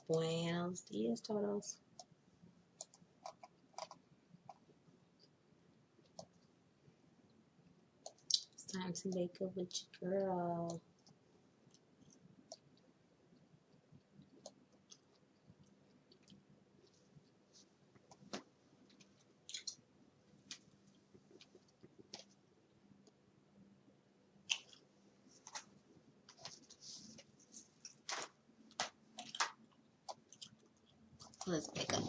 Buenos dias, todos. It's time to wake up with your girl. Let's wake up.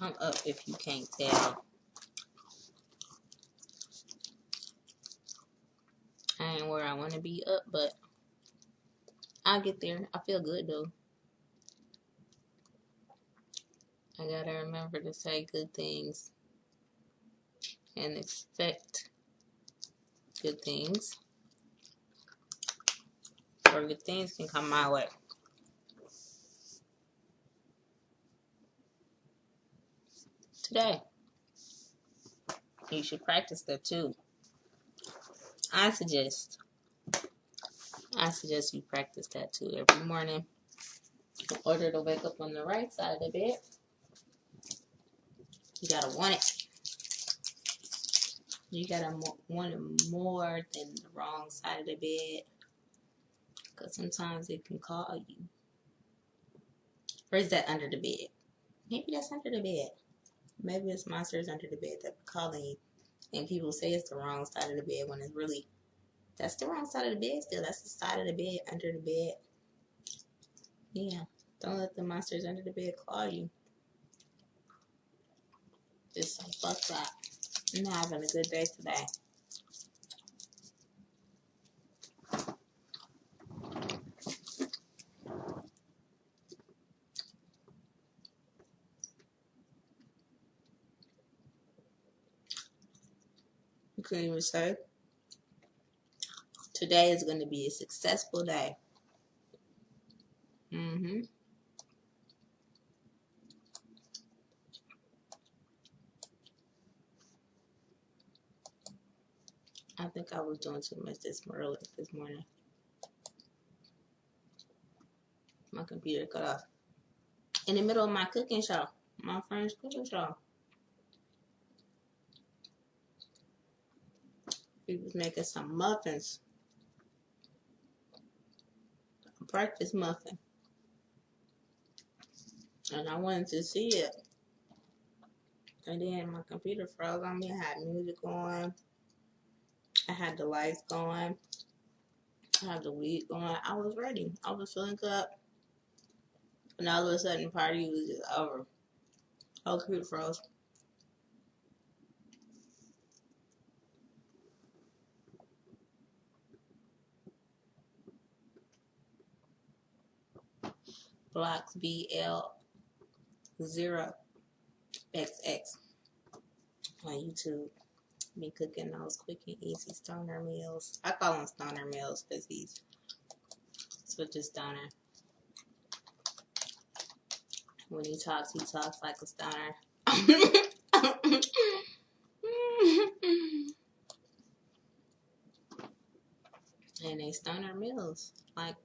I'm up if you can't tell. I ain't where I want to be up, but I'll get there. I feel good though. I gotta remember to say good things and expect good things, or good things can come my way. Today, you should practice that too. I suggest you practice that too every morning in order to wake up on the right side of the bed. You gotta want it. You gotta want it more than the wrong side of the bed, because sometimes it can call you. Or is that under the bed? Maybe that's under the bed. Maybe it's monsters under the bed that are calling you. And people say it's the wrong side of the bed when it's really, that's the wrong side of the bed still. That's the side of the bed under the bed. Yeah. Don't let the monsters under the bed call you. Just say, fuck that. I'm not having a good day today. You could even say, today is going to be a successful day. I think I was doing too much this morning. My computer cut off. In the middle of my cooking show. My friend's cooking show. He was making some muffins. A breakfast muffin. And I wanted to see it. And then my computer froze on me. I had music going. I had the lights going. I had the weed going. I was ready. I was feeling good. And all of a sudden, the party was just over. Oh, computer froze. Blocks BL0XX on YouTube. Me cooking those quick and easy stoner meals. I call them stoner meals because he's such a stoner. When he talks like a stoner. And they stoner meals. Like,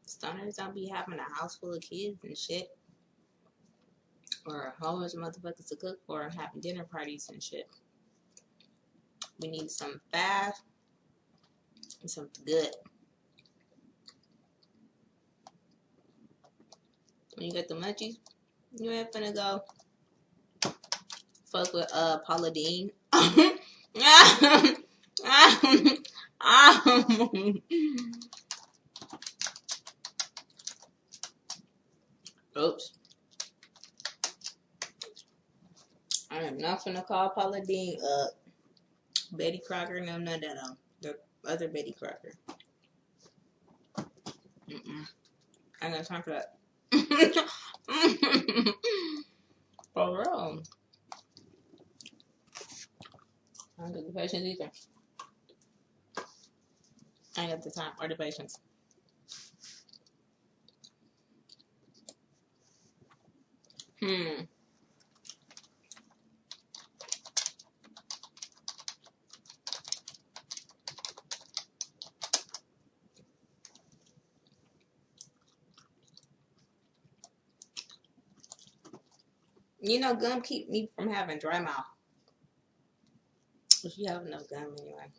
stoners don't be having a house full of kids and shit. Or a whole bunch of motherfuckers to cook for and having dinner parties and shit. We need something fast and something good. When you get the munchies, you ain't finna go fuck with Paula Deen. Oops. I am not finna call Paula Deen Betty Crocker. No, none of them. The other Betty Crocker. I ain't got time for that. For real. I don't get the patience either. I ain't got the time or the patience. You know, gum keep me from having dry mouth. If you have enough gum anyway.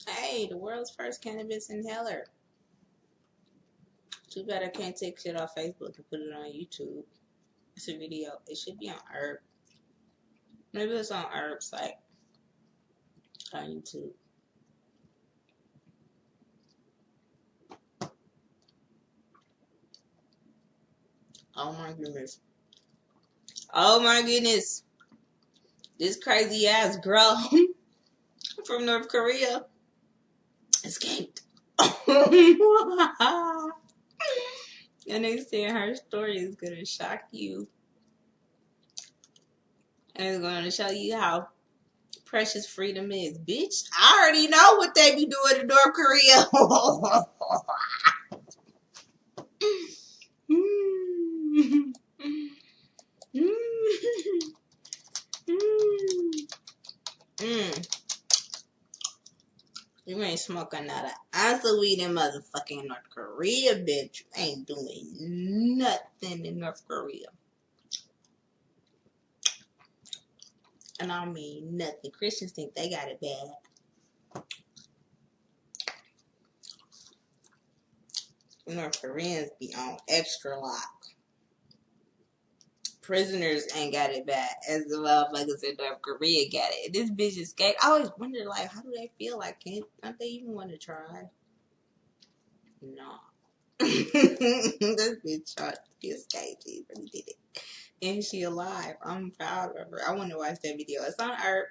Hey, the world's first cannabis inhaler. Too bad I can't take shit off Facebook and put it on YouTube. It's a video. It should be on Herb. Maybe it's on Herb's site on YouTube. Oh my goodness. Oh my goodness. This crazy ass girl from North Korea escaped. And they said her story is going to shock you. And it's going to show you how precious freedom is. Bitch, I already know what they be doing in North Korea. You ain't smoking not an ounce of weed in motherfucking North Korea, bitch. You ain't doing nothing in North Korea. And I mean nothing. Christians think they got it bad. North Koreans be on extra lock. Prisoners ain't got it bad as the motherfuckers in North Korea got it. This bitch escaped. I always wonder, like, how do they feel? Like, don't they even want to try? No. This bitch tried to escape. She really did it. And she alive. I'm proud of her. I want to watch that video. It's on Earth.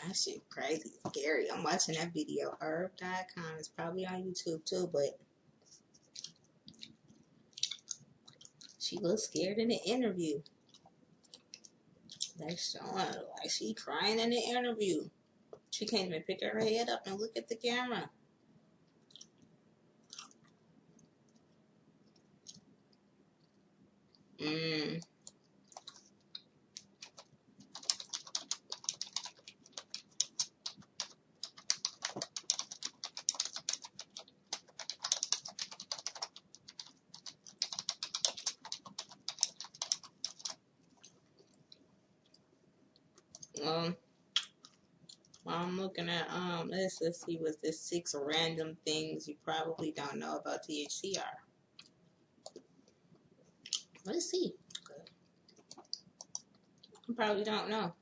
That shit crazy, scary. I'm watching that video. Herb.com. It's probably on YouTube too, but she looks scared in the interview. They showing her like she crying in the interview. She can't even pick her head up and look at the camera. I'm looking at let's see what the 6 random things you probably don't know about THC are. Let's see. You probably don't know.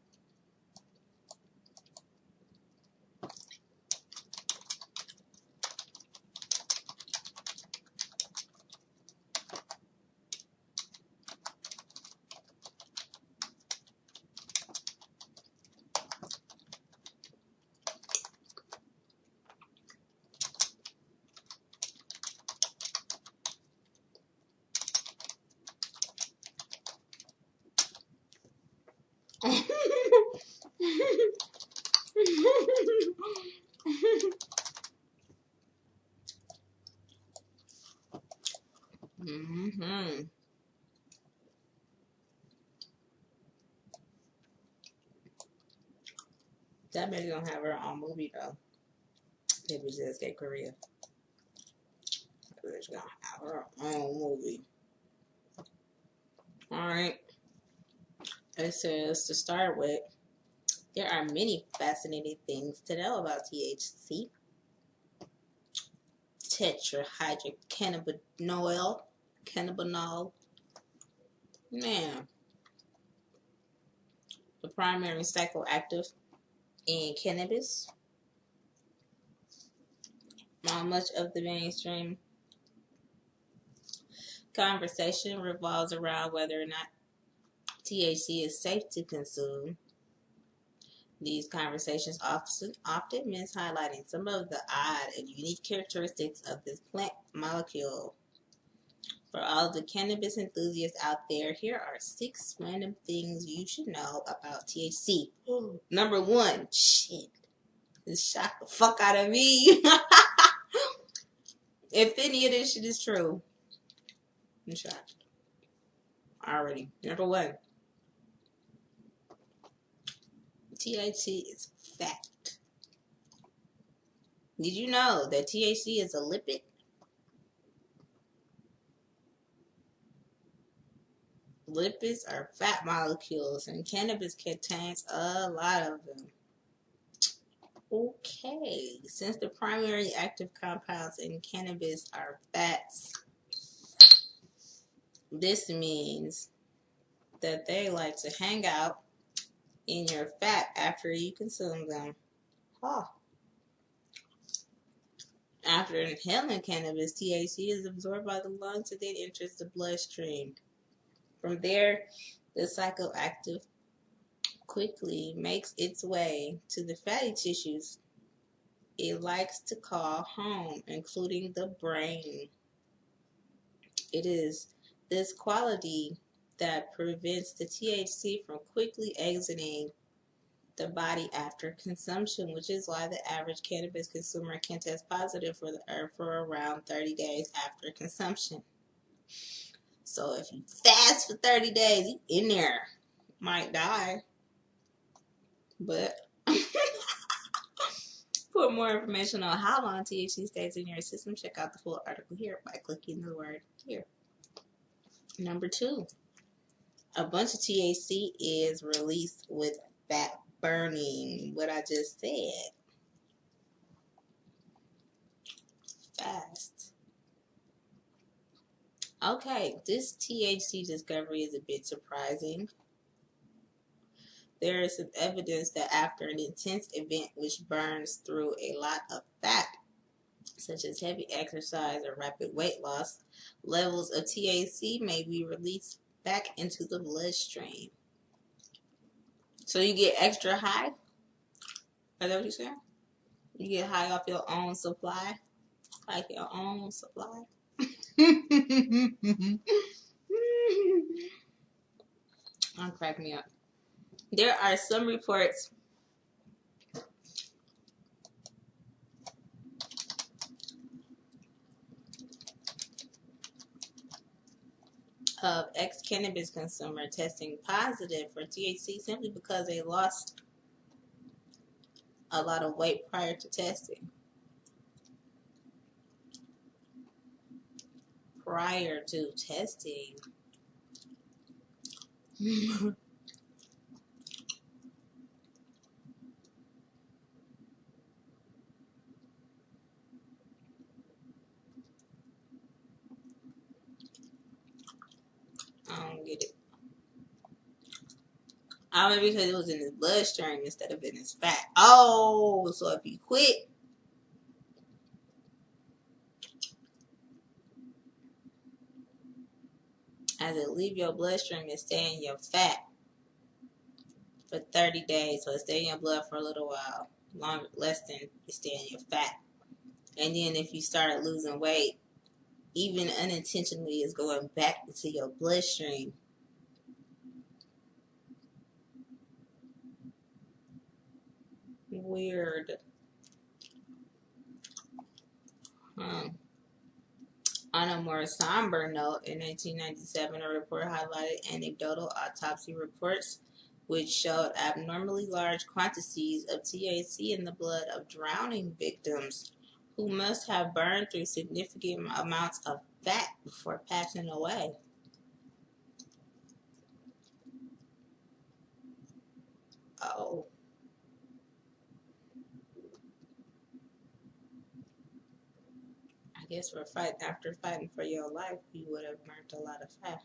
That bitch gonna have her own movie though. That bitch just get Korea. That bitch gonna have her own movie. Alright. It says to start with, there are many fascinating things to know about THC. tetrahydrocannabinol. Cannabinol. Man, the primary psychoactive in cannabis. Much of the mainstream conversation revolves around whether or not THC is safe to consume. These conversations often miss highlighting some of the odd and unique characteristics of this plant molecule. For all of the cannabis enthusiasts out there, here are 6 random things you should know about THC. Number 1, shit, this shocked the fuck out of me. If any of this shit is true, I'm shocked. Already. Number 1, THC is fat. Did you know that THC is a lipid? Lipids are fat molecules, and cannabis contains a lot of them. Okay, since the primary active compounds in cannabis are fats, this means that they like to hang out in your fat after you consume them. Huh. After inhaling cannabis, THC is absorbed by the lungs and then enters the bloodstream. From there, the psychoactive quickly makes its way to the fatty tissues it likes to call home, including the brain. It is this quality that prevents the THC from quickly exiting the body after consumption, which is why the average cannabis consumer can test positive for the herb for around 30 days after consumption. So if you fast for 30 days, you in there. Might die. But for more information on how long THC stays in your system, check out the full article here by clicking the word here. Number 2, a bunch of THC is released with fat burning. What I just said. Fast. Okay, this THC discovery is a bit surprising. There is some evidence that after an intense event which burns through a lot of fat, such as heavy exercise or rapid weight loss, levels of THC may be released back into the bloodstream. So you get extra high? Is that what you're saying? You get high off your own supply? Like your own supply? Don't crack me up. There are some reports of ex-cannabis consumer testing positive for THC simply because they lost a lot of weight prior to testing. Prior to testing. I don't get it. Maybe because it was in his bloodstream instead of in his fat. Oh, so if you quit, as it leave your bloodstream and stay in your fat for 30 days. So it stay in your blood for a little while. Longer, less than it stay in your fat. And then if you start losing weight, even unintentionally, it's going back into your bloodstream. Weird. On a more somber note, in 1997, a report highlighted anecdotal autopsy reports which showed abnormally large quantities of THC in the blood of drowning victims who must have burned through significant amounts of fat before passing away. Oh. I guess after fighting for your life, you would have burnt a lot of fat.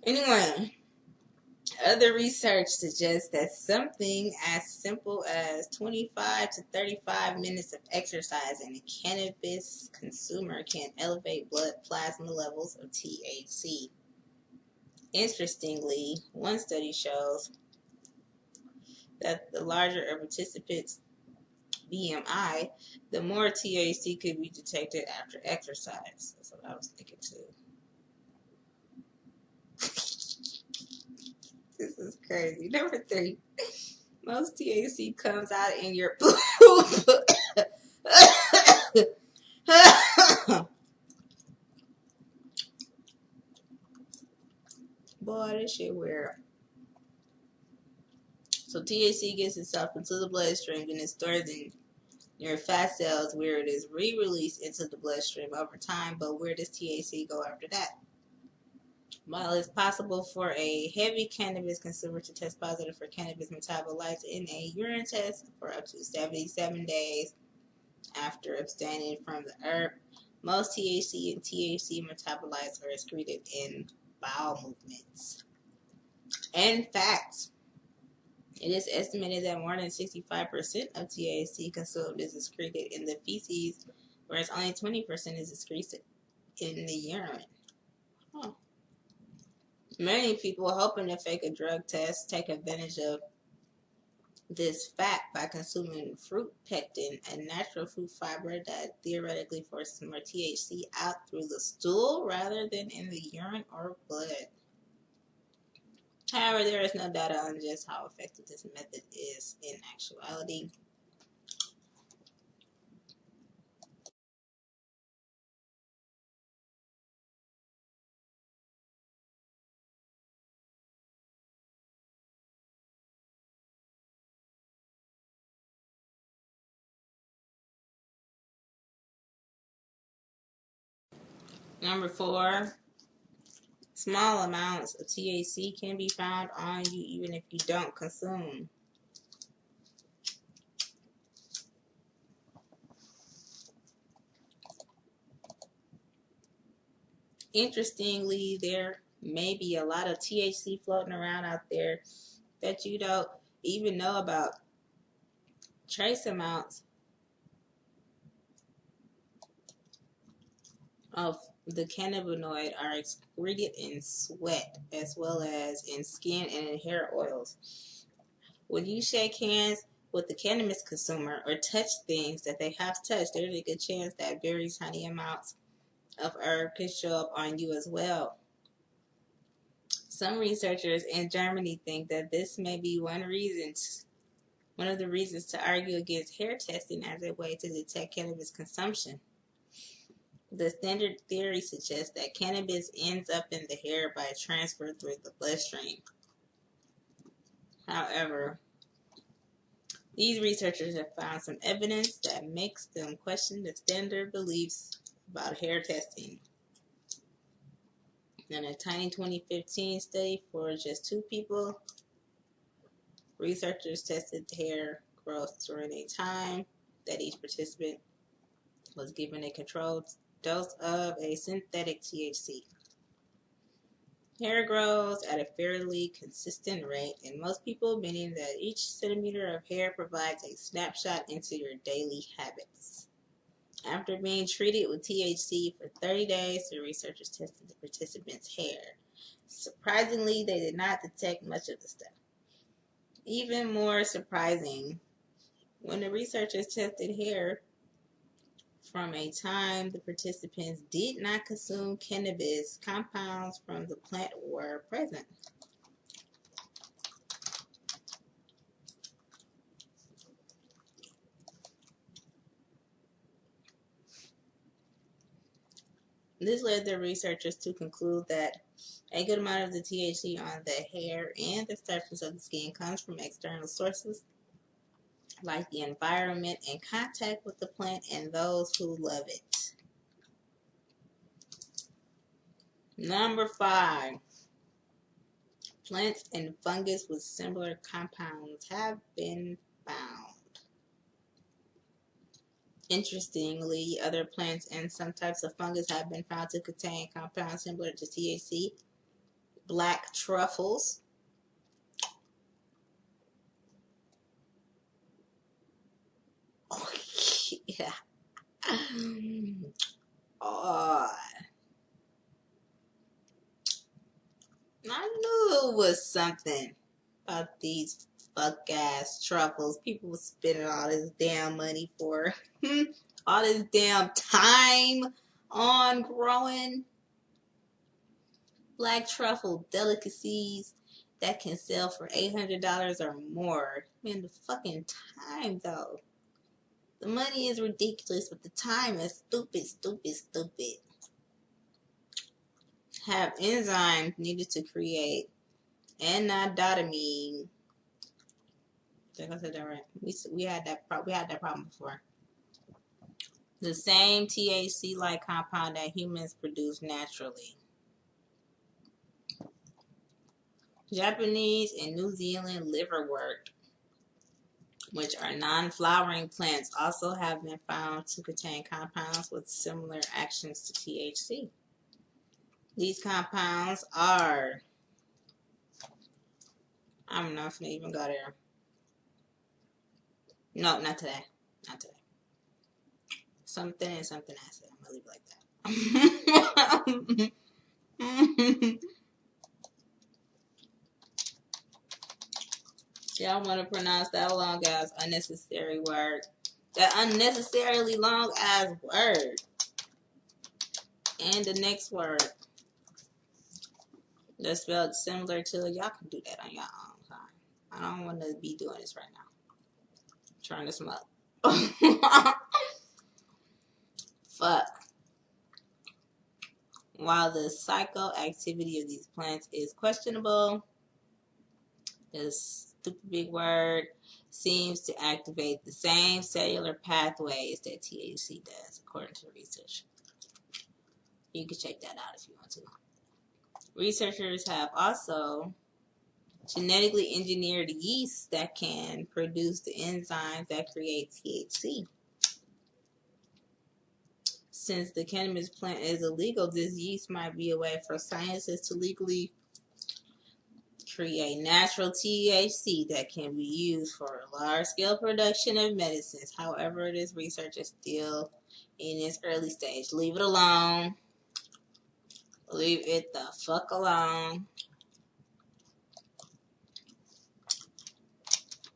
Anyway, other research suggests that something as simple as 25 to 35 minutes of exercise in a cannabis consumer can elevate blood plasma levels of THC. Interestingly, one study shows that the larger a participant's BMI, the more THC could be detected after exercise. That's what I was thinking too. This is crazy. Number 3. Most THC comes out in your poop. Boy, this shit weird. So THC gets itself into the bloodstream and it stores in your fat cells where it is re-released into the bloodstream over time. But where does THC go after that? While it's possible for a heavy cannabis consumer to test positive for cannabis metabolites in a urine test for up to 77 days after abstaining from the herb, most THC and THC metabolites are excreted in bowel movements. In fact, it is estimated that more than 65% of THC consumed is excreted in the feces, whereas only 20% is excreted in the urine. Huh. Many people hoping to fake a drug test take advantage of this fact by consuming fruit pectin, a natural fruit fiber that theoretically forces more THC out through the stool rather than in the urine or blood. However, there is no data on just how effective this method is in actuality. Number 4, small amounts of THC can be found on you even if you don't consume. Interestingly, there may be a lot of THC floating around out there that you don't even know about. Trace amounts of the cannabinoid are excreted in sweat as well as in skin and in hair oils. When you shake hands with the cannabis consumer or touch things that they have touched, there's a good chance that very tiny amounts of herb could show up on you as well. Some researchers in Germany think that this may be one of the reasons to argue against hair testing as a way to detect cannabis consumption. The standard theory suggests that cannabis ends up in the hair by transfer through the bloodstream. However, these researchers have found some evidence that makes them question the standard beliefs about hair testing. In a tiny 2015 study for just 2 people, researchers tested hair growth during a time that each participant was given a controlled dose of a synthetic THC. Hair grows at a fairly consistent rate in most people, meaning that each centimeter of hair provides a snapshot into your daily habits. After being treated with THC for 30 days, the researchers tested the participants' hair. Surprisingly, they did not detect much of the stuff. Even more surprising, when the researchers tested hair from a time the participants did not consume cannabis, compounds from the plant were present. This led the researchers to conclude that a good amount of the THC on the hair and the surface of the skin comes from external sources like the environment and contact with the plant and those who love it. Number 5. Plants and fungus with similar compounds have been found. Interestingly, other plants and some types of fungus have been found to contain compounds similar to THC. Black truffles. Oh, yeah. Oh, I knew it was something about these fuck ass truffles. People were spending all this damn money for all this damn time on growing black truffle delicacies that can sell for $800 or more. Man, the fucking time though. The money is ridiculous, but the time is stupid, stupid, stupid. Have enzymes needed to create anandamide. I think I said that right. We had that problem before. The same THC-like compound that humans produce naturally. Japanese and New Zealand liverwort, which are non-flowering plants, also have been found to contain compounds with similar actions to THC. These compounds are, I'm not gonna even go there. No, not today. Not today. Something and something acid. I'm gonna leave it like that. Y'all want to pronounce that long ass unnecessary word. That unnecessarily long ass word. And the next word that's spelled similar to, y'all can do that on your own time. I don't want to be doing this right now. I'm trying to smoke. Fuck. While the psychoactivity of these plants is questionable, this stupid big word seems to activate the same cellular pathways that THC does, according to research. You can check that out if you want to. Researchers have also genetically engineered yeast that can produce the enzymes that create THC. Since the cannabis plant is illegal, this yeast might be a way for scientists to legally create natural THC that can be used for large-scale production of medicines. However, this research is still in its early stage. Leave it alone. Leave it the fuck alone.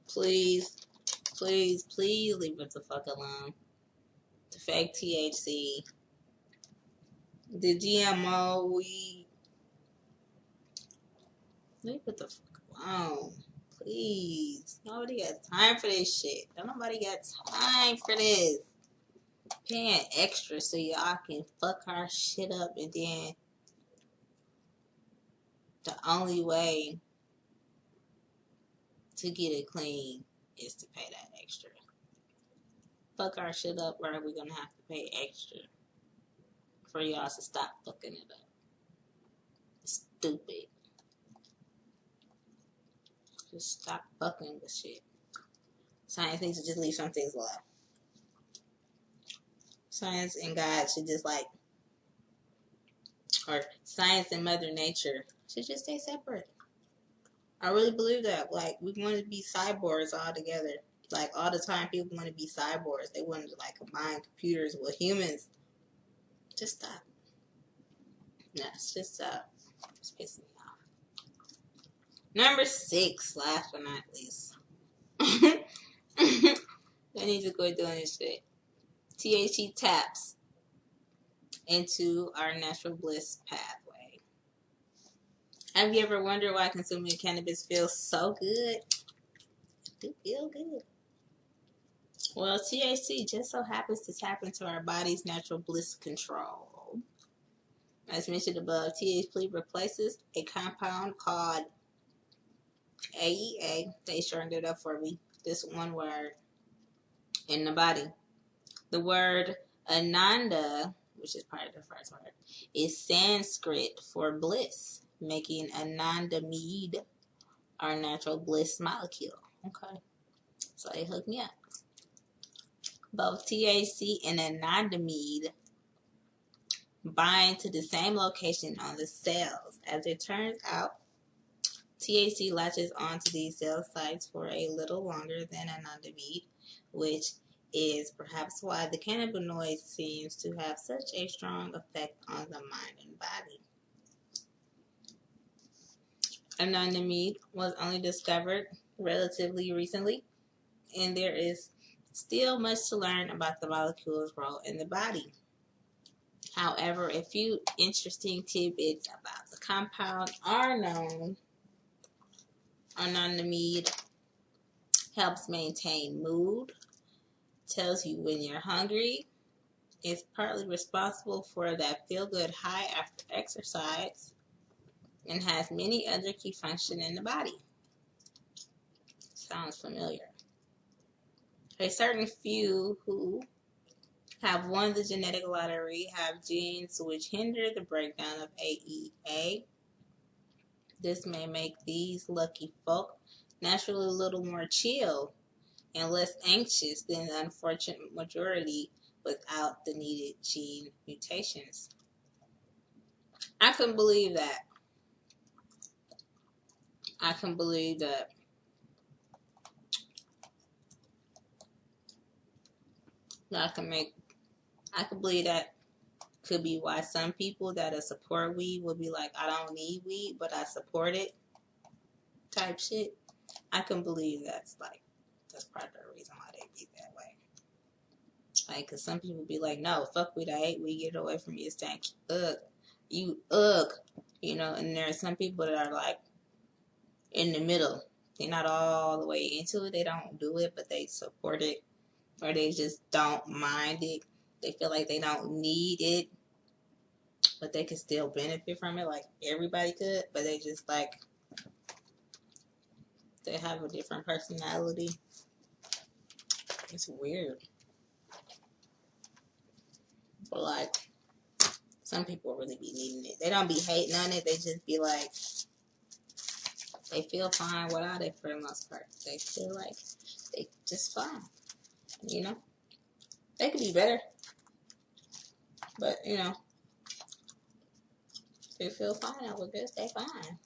Please, please, please leave it the fuck alone. The fake THC. The GMO weed. Leave it the fuck alone. Please. Nobody got time for this shit. Don't nobody got time for this. Paying extra so y'all can fuck our shit up, and then the only way to get it clean is to pay that extra. Fuck our shit up, or we're gonna have to pay extra for y'all to stop fucking it up. Stupid. Just stop fucking with shit. Science needs to just leave some things alone. Science and God should just or science and Mother Nature should just stay separate. I really believe that. Like, we want to be cyborgs all together. Like, all the time people want to be cyborgs. They want to, combine computers with humans. Just stop. No, just stop. It's pissing me off. Number 6, last but not least. They need to quit doing this shit. THC taps into our natural bliss pathway. Have you ever wondered why consuming cannabis feels so good? It do feel good. Well, THC just so happens to tap into our body's natural bliss control. As mentioned above, THC replaces a compound called AEA. They shortened it up for me. This one word in the body. The word Ananda, which is part of the first word, is Sanskrit for bliss, making anandamide our natural bliss molecule. Okay. So they hooked me up. Both THC and anandamide bind to the same location on the cells. As it turns out, THC latches onto these cell sites for a little longer than anandamide, which is perhaps why the cannabinoid seems to have such a strong effect on the mind and body. Anandamide was only discovered relatively recently, and there is still much to learn about the molecule's role in the body. However, a few interesting tidbits about the compound are known. Anandamide helps maintain mood, tells you when you're hungry, is partly responsible for that feel-good high after exercise, and has many other key functions in the body. Sounds familiar. A certain few who have won the genetic lottery have genes which hinder the breakdown of AEA. This may make these lucky folk naturally a little more chill and less anxious than the unfortunate majority without the needed gene mutations. I can believe that. I can believe that. I can believe that could be why some people that support weed will be like, I don't need weed, but I support it type shit. I can believe that's part of the reason why they be that way. Like, cause some people be like, no, fuck weed, I hate weed, get it away from me, it's stank, ugh, you, ugh, and there are some people that are like in the middle. They're not all the way into it, they don't do it, but they support it, or they just don't mind it. They feel like they don't need it, but they can still benefit from it like everybody could, but they just like, they have a different personality. It's weird. But like, some people really be needing it. They don't be hating on it, they just be like, they feel fine without it for the most part. They feel like they just fine. They could be better. But, they feel fine. I would guess they fine.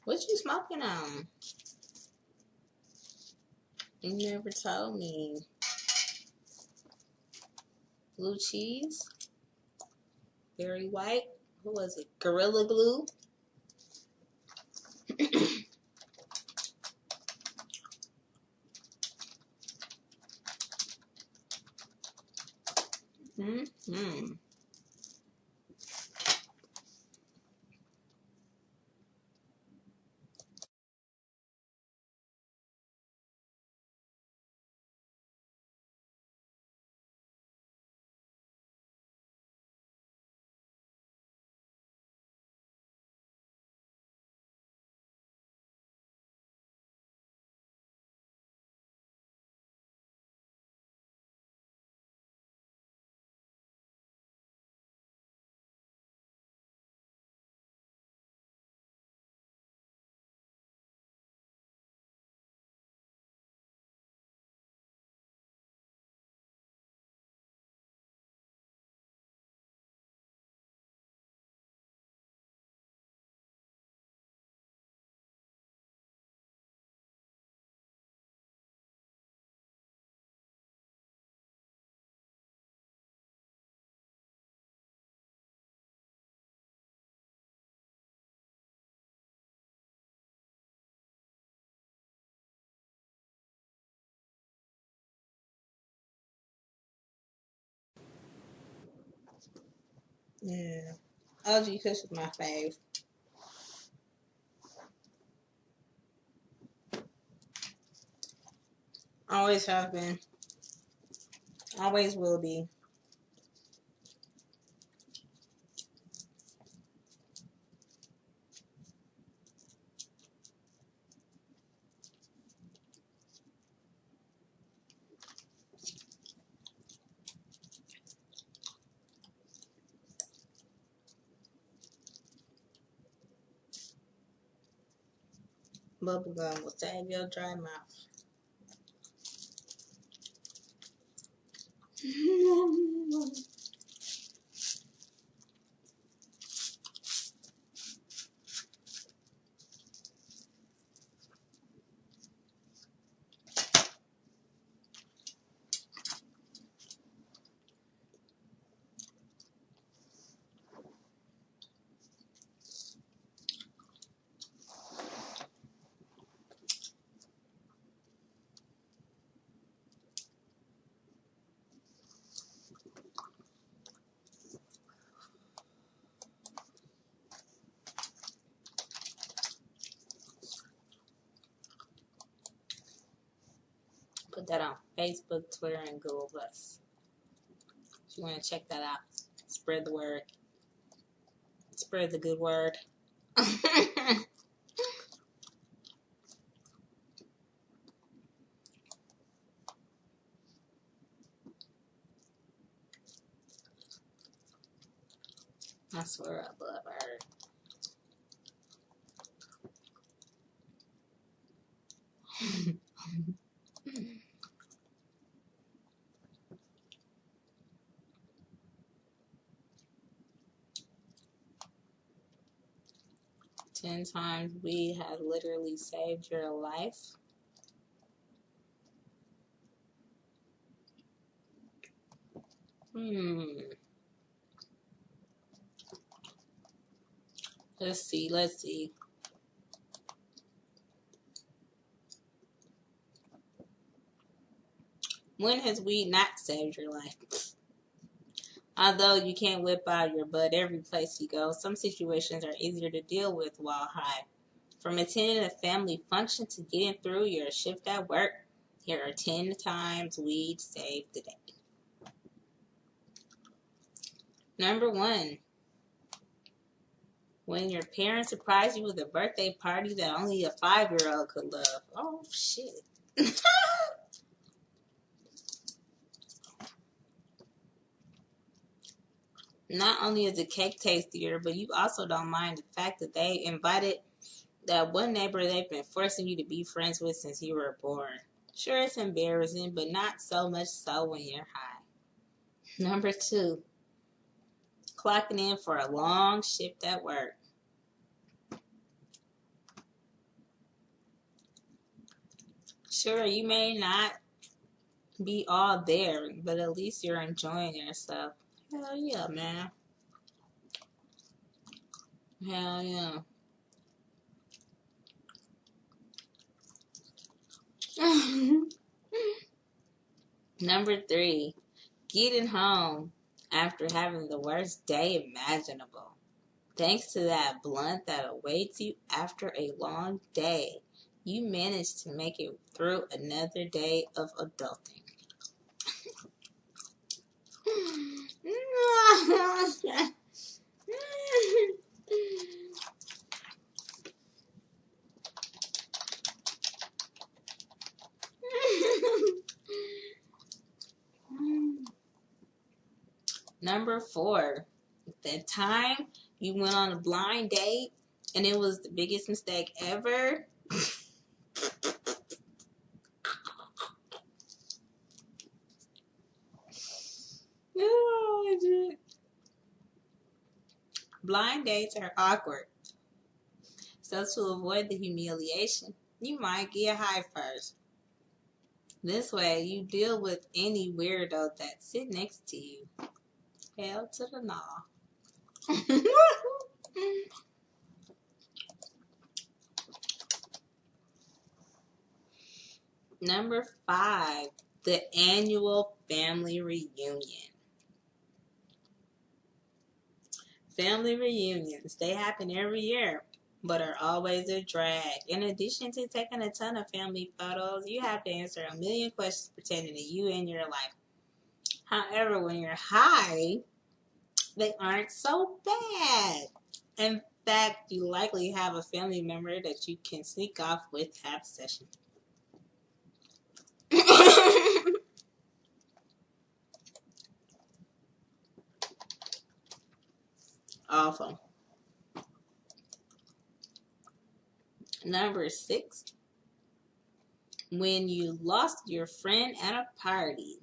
What you smoking on? You never told me. Blue cheese? Very white? What was it? Gorilla Glue? Mm-hmm. Yeah. OG Kush is my fave. Always have been. Always will be. Bubblegum will save your dry mouth. Put that on Facebook, Twitter, and Google Plus. If you want to check that out, spread the word. Spread the good word. I swear I love her. Ten times weed has literally saved your life. Let's see. When has weed not saved your life? Although you can't whip out your bud every place you go, some situations are easier to deal with while high. From attending a family function to getting through your shift at work, here are 10 times weed saved the day. Number 1. When your parents surprise you with a birthday party that only a 5-year-old could love. Oh, shit. Not only is the cake tastier, but you also don't mind the fact that they invited that one neighbor they've been forcing you to be friends with since you were born. Sure, it's embarrassing, but not so much so when you're high. Number 2. Clocking in for a long shift at work. Sure, you may not be all there, but at least you're enjoying yourself. Hell yeah, man. Hell yeah. Number 3, getting home after having the worst day imaginable. Thanks to that blunt that awaits you after a long day, you managed to make it through another day of adulting. Number 4, the time you went on a blind date and it was the biggest mistake ever. Blind dates are awkward. So to avoid the humiliation, you might get high first. This way, you deal with any weirdo that sit next to you. Hell to the nah. Number 5, the annual family reunion. Family reunions, they happen every year, but are always a drag. In addition to taking a ton of family photos, you have to answer a million questions pertaining to you and your life. However, when you're high, they aren't so bad. In fact, you likely have a family member that you can sneak off with half session. Awful. Number 6, when you lost your friend at a party.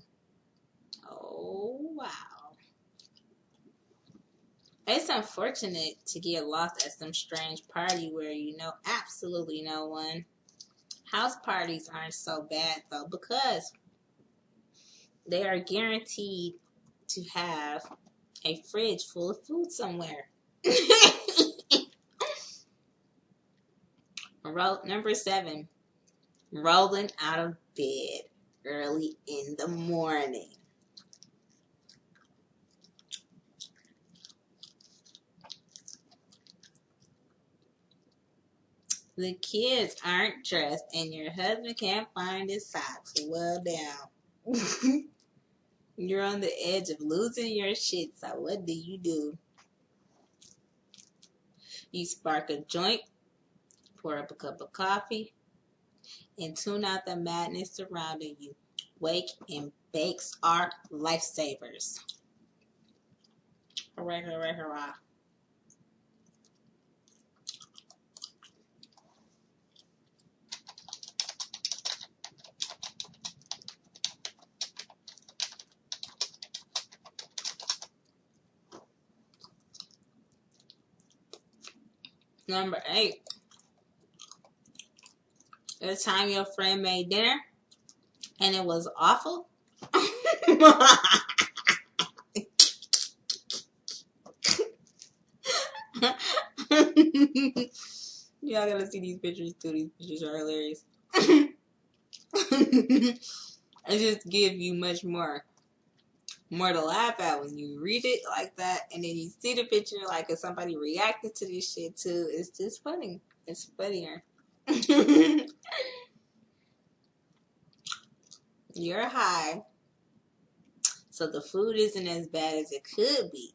Oh, wow. It's unfortunate to get lost at some strange party where you know absolutely no one. House parties aren't so bad though, because they are guaranteed to have a fridge full of food somewhere. Number 7, rolling out of bed early in the morning. The kids aren't dressed and your husband can't find his socks. Well, down. You're on the edge of losing your shit, so what do? You spark a joint, pour up a cup of coffee, and tune out the madness surrounding you. Wake and bakes are lifesavers. Hooray, hooray, hurrah. Number 8, the time your friend made dinner and it was awful. Y'all gotta see these pictures too. These pictures are hilarious. It just gives you much more to laugh at when you read it like that, and then you see the picture like if somebody reacted to this shit too. It's just funny. It's funnier. You're high, so the food isn't as bad as it could be.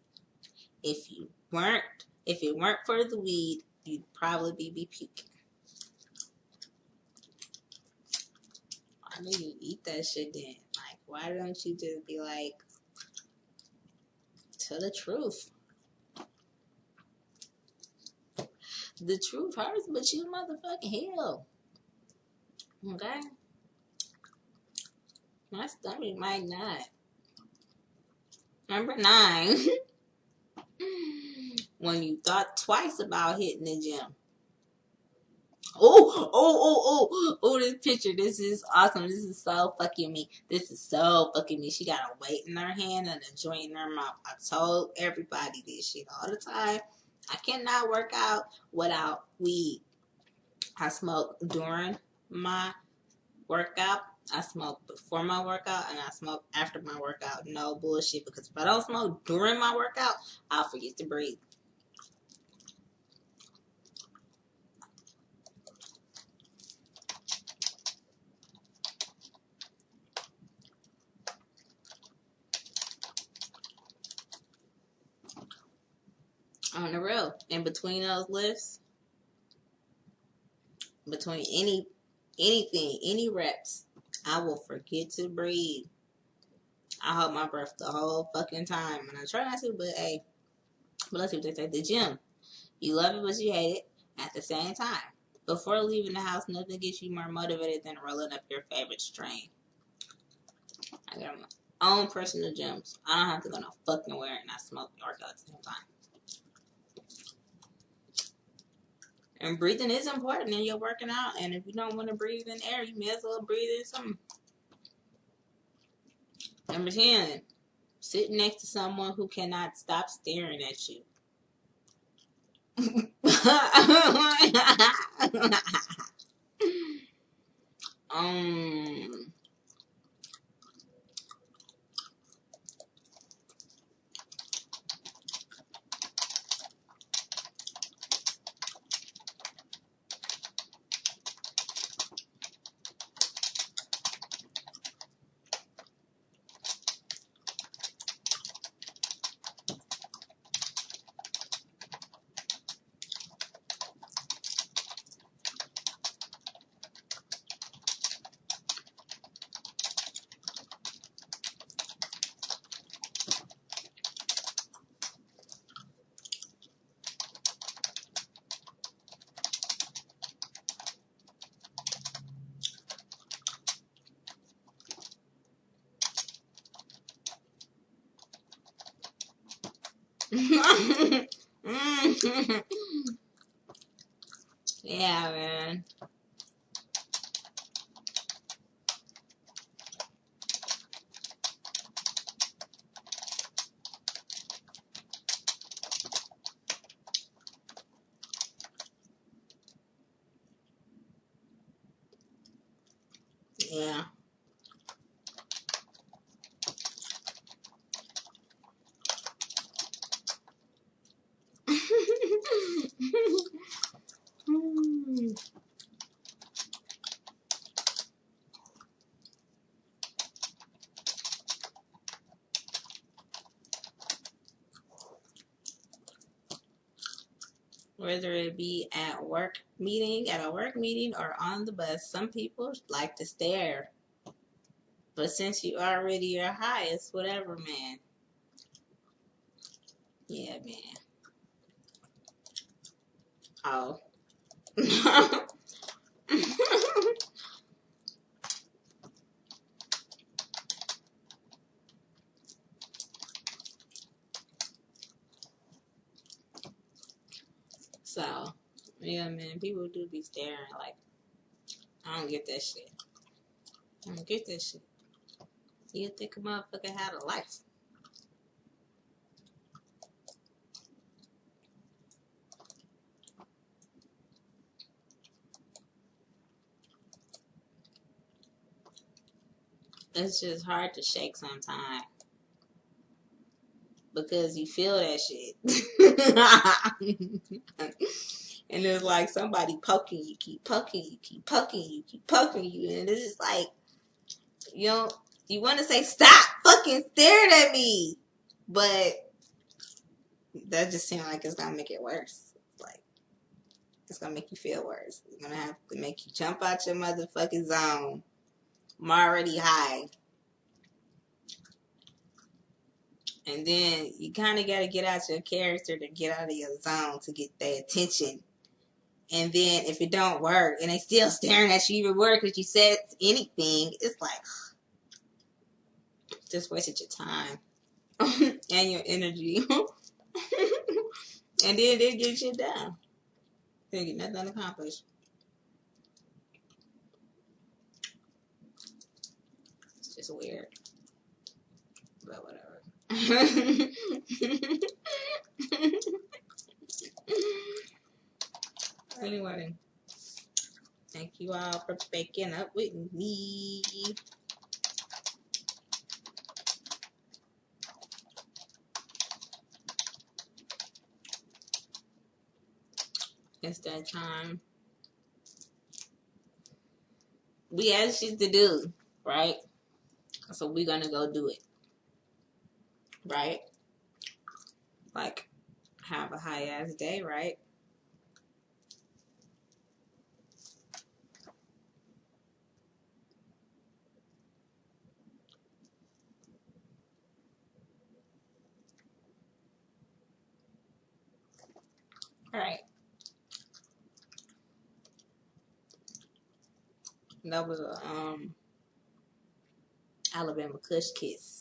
If it weren't for the weed, you'd probably be puking. Why do you eat that shit then? Like, why don't you just be like, tell the truth? The truth hurts, but you motherfucking heal. Okay? My stomach might not. Number 9. When you thought twice about hitting the gym. Oh, this picture. This is awesome. This is so fucking me. She got a weight in her hand and a joint in her mouth. I told everybody this shit all the time. I cannot work out without weed. I smoke during my workout. I smoke before my workout, and I smoke after my workout. No bullshit, because if I don't smoke during my workout, I'll forget to breathe. On the real. In between those lifts, between anything, any reps, I will forget to breathe. I hold my breath the whole fucking time. And I try not to, but hey. But let's see what they say. The gym. You love it, but you hate it at the same time. Before leaving the house, nothing gets you more motivated than rolling up your favorite strain. I got my own personal gyms. I don't have to go no fucking where and I smoke and work out at the same time. And breathing is important when you're working out. And if you don't want to breathe in air, you may as well breathe in something. Number 10, sit next to someone who cannot stop staring at you. Yeah, man. Yeah. Whether it be at a work meeting, or on the bus, some people like to stare. But since you already are high, it's whatever, man. Yeah, man. Oh. So, yeah, man. People do be staring like, I don't get that shit. I don't get that shit. You think a motherfucker had a life. It's just hard to shake sometimes because you feel that shit. And it's like somebody poking you, keep poking you, keep poking you, keep poking you. And it's just like, you want to say, stop fucking staring at me. But that just seems like it's going to make it worse. Like, it's going to make you feel worse. It's going to have to make you jump out your motherfucking zone. I'm already high. And then you kind of got to get out your character to get out of your zone to get their attention. And then if it don't work and they still staring at you even worse because you said anything, it's like, just wasted your time and your energy. And then they get shit done. They get nothing accomplished. It's just weird. But whatever. Anyway, thank you all for waking up with me. It's that time. We have shit to do, right? So we're gonna go do it, right? Like, have a high ass day, right? All right. That was a Alabama Kush Kiss.